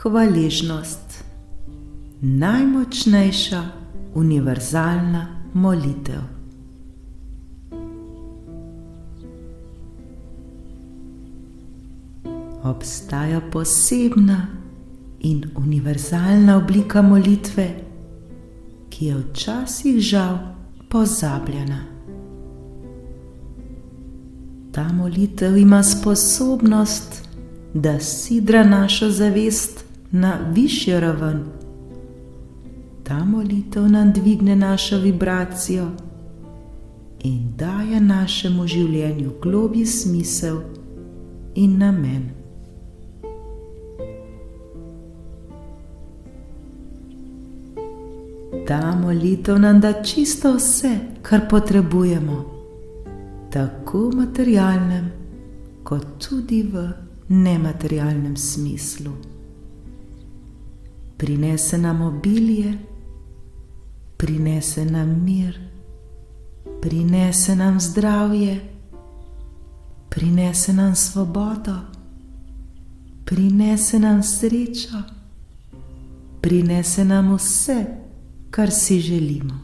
Hvaležnost. Najmočnejša univerzalna molitev. Obstaja posebna in univerzalna oblika molitve, ki je včasih žal pozabljena. Ta molitev ima sposobnost, da sidra našo zavest na višjo raven. Ta molitev nam dvigne našo vibracijo in daje našemu življenju globlji smisel in namen. Ta molitev nam da čisto vse, kar potrebujemo, tako v materialnem, kot tudi v nematerialnem smislu. Prinese nam obilje, prinese nam mir, prinese nam zdravje, prinese nam svobodo, prinese nam srečo, prinese nam vse, kar si želimo.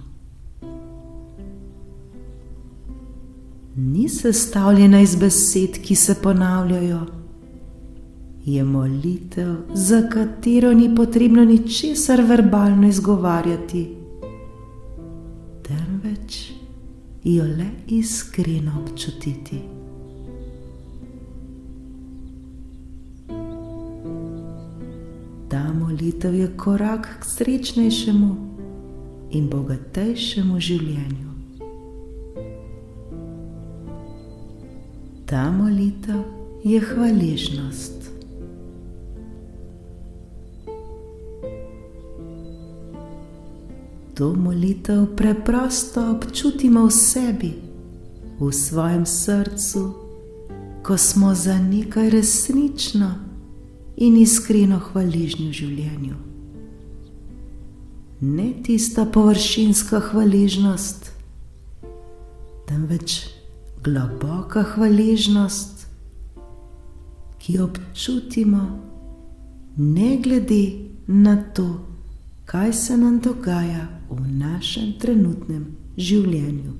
Ni sestavljena iz besed, ki se ponavljajo. Je molitev, za katero ni potrebno ničesar verbalno izgovarjati, temveč jo le iskreno občutiti. Ta molitev je korak k srečnejšemu in bogatejšemu življenju. Ta molitev je hvaležnost. To molitev preprosto občutimo v sebi, v svojem srcu, ko smo za nekaj resnično in iskreno hvaležni v življenju. Ne tista površinska hvaležnost, temveč globoka hvaležnost, ki jo občutimo ne glede na to, kaj se nam dogaja v našem trenutnem življenju.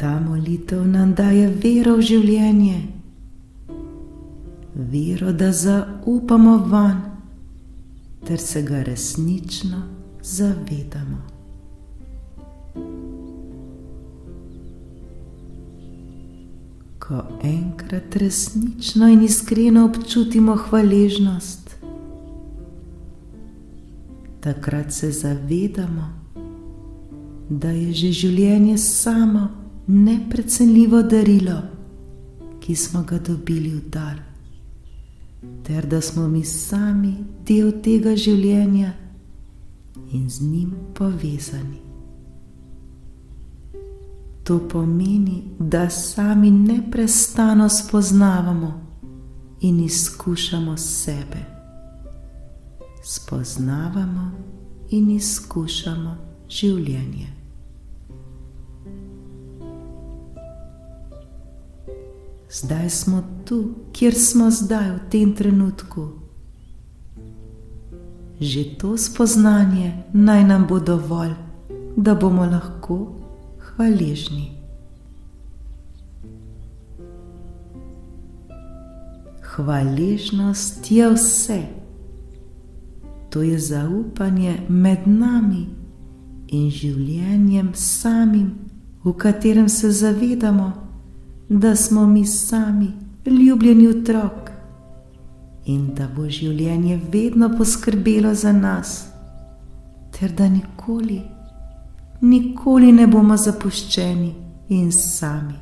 Ta molitev nam daje vero v življenje, vero, da zaupamo vanj, ter se ga resnično zavedamo. Ko enkrat resnično in iskreno občutimo hvaležnost, takrat se zavedamo, da je že življenje samo neprecenljivo darilo, ki smo ga dobili v dar, ter da smo mi sami del tega življenja in z njim povezani. To pomeni, da sami neprestano spoznavamo in izkušamo sebe. Spoznavamo in izkušamo življenje. Zdaj smo tu, kjer smo zdaj v tem trenutku. Že to spoznanje naj nam bo dovolj, da bomo lahko hvaležni. Hvaležnost je vse. To je zaupanje med nami in življenjem samim, v katerem se zavedamo, da smo mi sami ljubljeni otrok in da bo življenje vedno poskrbelo za nas, ter da nikoli ne bomo zapuščeni in sami.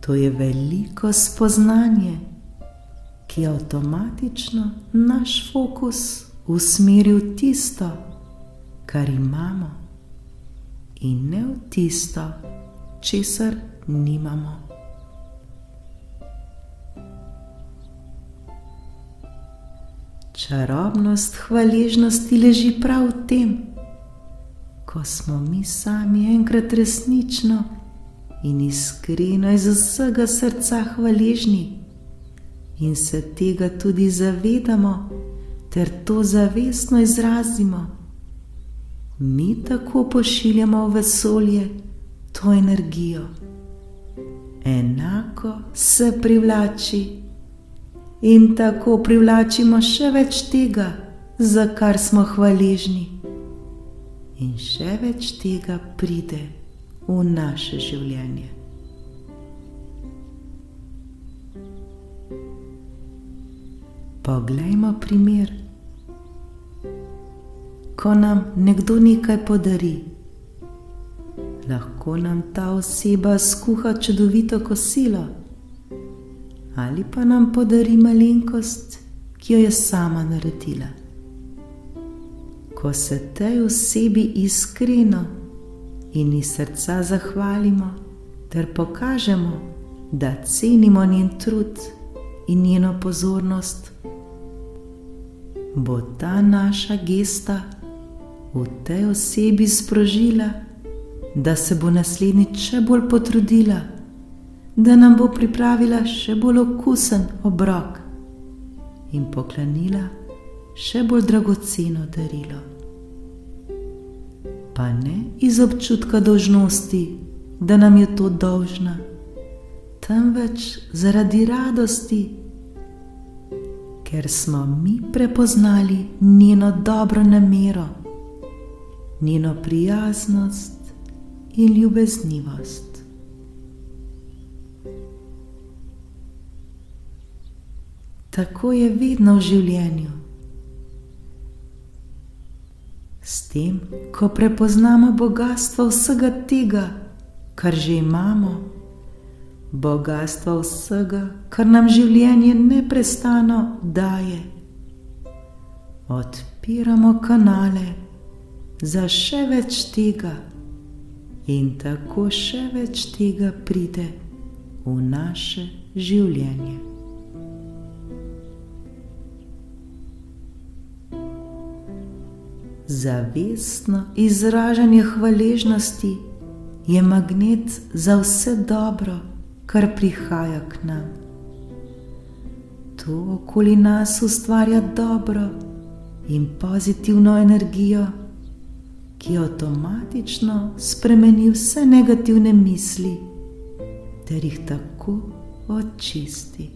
To je veliko spoznanje, ki avtomatično naš fokus usmeri v tisto, kar imamo, in ne v tisto, česar nimamo. Čarobnost hvaležnosti leži prav v tem, ko smo mi sami enkrat resnično in iskreno iz vsega srca hvaležni in se tega tudi zavedamo ter to zavestno izrazimo, mi tako pošiljamo v vesolje to energijo. Enako se privlači in tako privlačimo še več tega, za kar smo hvaležni, in še več tega pride v naše življenje. Poglejmo primer. Ko nam nekdo nekaj podari, lahko nam ta oseba skuha čudovito kosilo ali pa nam podari malenkost, ki jo je sama naredila. Ko se tej osebi iskreno in iz srca zahvalimo ter pokažemo, da cenimo njen trud in njeno pozornost, bo ta naša gesta v tej osebi sprožila, da se bo naslednjič še bolj potrudila, da nam bo pripravila še bolj okusen obrok in poklonila še bolj dragoceno darilo. Pa ne iz občutka dolžnosti, da nam je to dolžna, temveč zaradi radosti, ker smo mi prepoznali njeno dobro namero, njeno prijaznost in ljubeznivost. Tako je vedno v življenju. S tem, ko prepoznamo bogastvo vsega tega, kar že imamo, bogastvo vsega, kar nam življenje neprestano daje, odpiramo kanale za še več tega in tako še več tega pride v naše življenje. Zavestno izražanje hvaležnosti je magnet za vse dobro, kar prihaja k nam. To okoli nas ustvarja dobro in pozitivno energijo, ki avtomatično spremeni vse negativne misli ter jih tako očisti.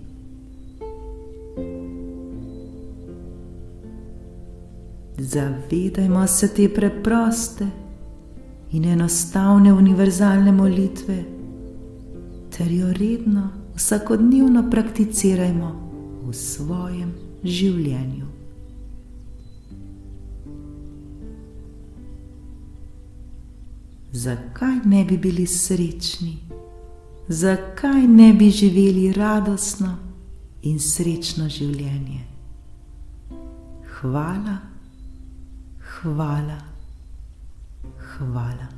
Zavedajmo se te preproste in enostavne univerzalne molitve ter jo redno, vsakodnevno prakticirajmo v svojem življenju. Zakaj ne bi bili srečni? Zakaj ne bi živeli radostno in srečno življenje? Hvala, hvala, hvala.